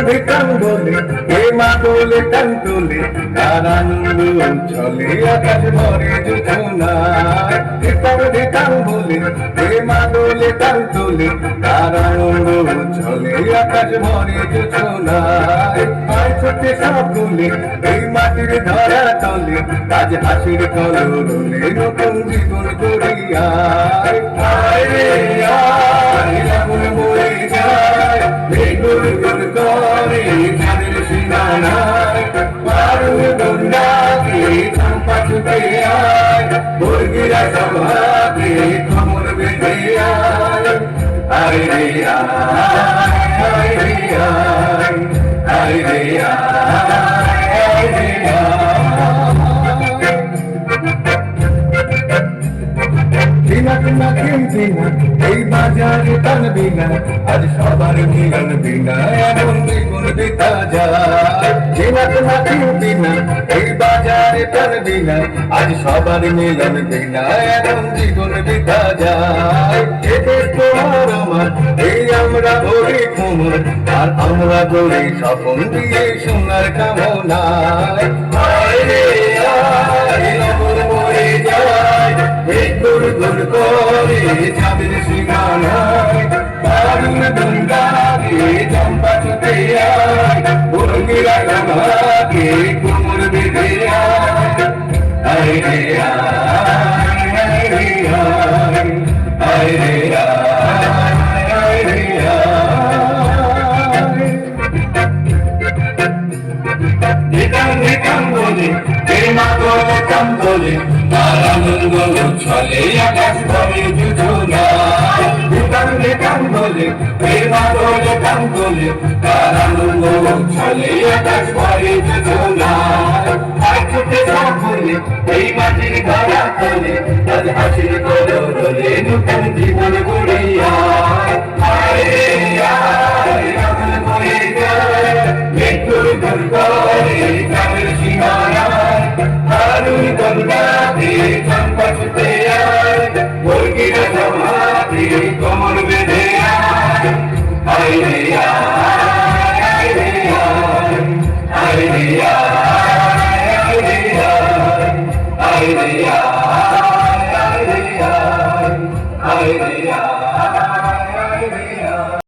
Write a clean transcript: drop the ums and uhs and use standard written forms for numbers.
ধিকাম বলে হে মা তোলে টান তোলে তার আনন্দ চলে আকাশ ভরে জোছনায়। ধিকাম বলে হে মা তোলে টান তোলে তার আনন্দ চলে আকাশ ভরে জোছনায়। আয় ছোটে সব তোলে এই মাটির ধরা তলে আজ হাসির কলরলে নতুন জীবন গড়িয়ায়। আয় রে আয় আগুন বয়ে যায় বেগুন গুল করে চাঁদের সীমানায়। পারুল গন্ডাকে চম্পা ছুটে আয় মুরগিরা সব হাতে কোমর বেঁধে আয়। আয় রে আয় রে আয় রে আয় রে এই বাজারে টানবি না আজ সবার মিলন বিনা এমন জীবন বিতা যায়। চিনবি না এই বাজারে টানবি না আজ সবার মিলন বিনা এমন জীবন বিতা যায়। এদের তোমার আমার এই আমরা ভরে কোমর আর আমরা গড়ে স্বপন দিয়ে সোনার কামনায়। আয় রে আয় অমর মরে যায় বেগুন গুল করে চাঁদের সীমানায়। পারুল গন্ডাকে চম্পা ছুটে আয় মুরগিরা সব হাতে কোমর বেঁধে আয়। আয় রে আয় রে আয় রে আয় রে ধিকাম বলে হে মা তোলে টান তোলে তার আনন্দ চলে আকাশ ভরে জোছনায়। ধিকাম বলে হে মা তোলে টান তোলে তার আনন্দ চলে আকাশ ভরে জোছনায়। আয় ছোটে সব বলে এই মাটির ধরা তলে আজ হাসির কলরলে নতুন জীবন গড়িয়ায়। আয় রে আয় আগুন বয়ে যায় বেগুন গুল করে চাঁদের সীমানায়। পারুল গন্ডাকে চম্পা ছুটে আয় মুরগিরা সব হাতে কোমর বেঁধে আয়। আয় রে আয় রে আয় রে আয় রে আয় রে আয় রে আয় রে আয় রে আয়।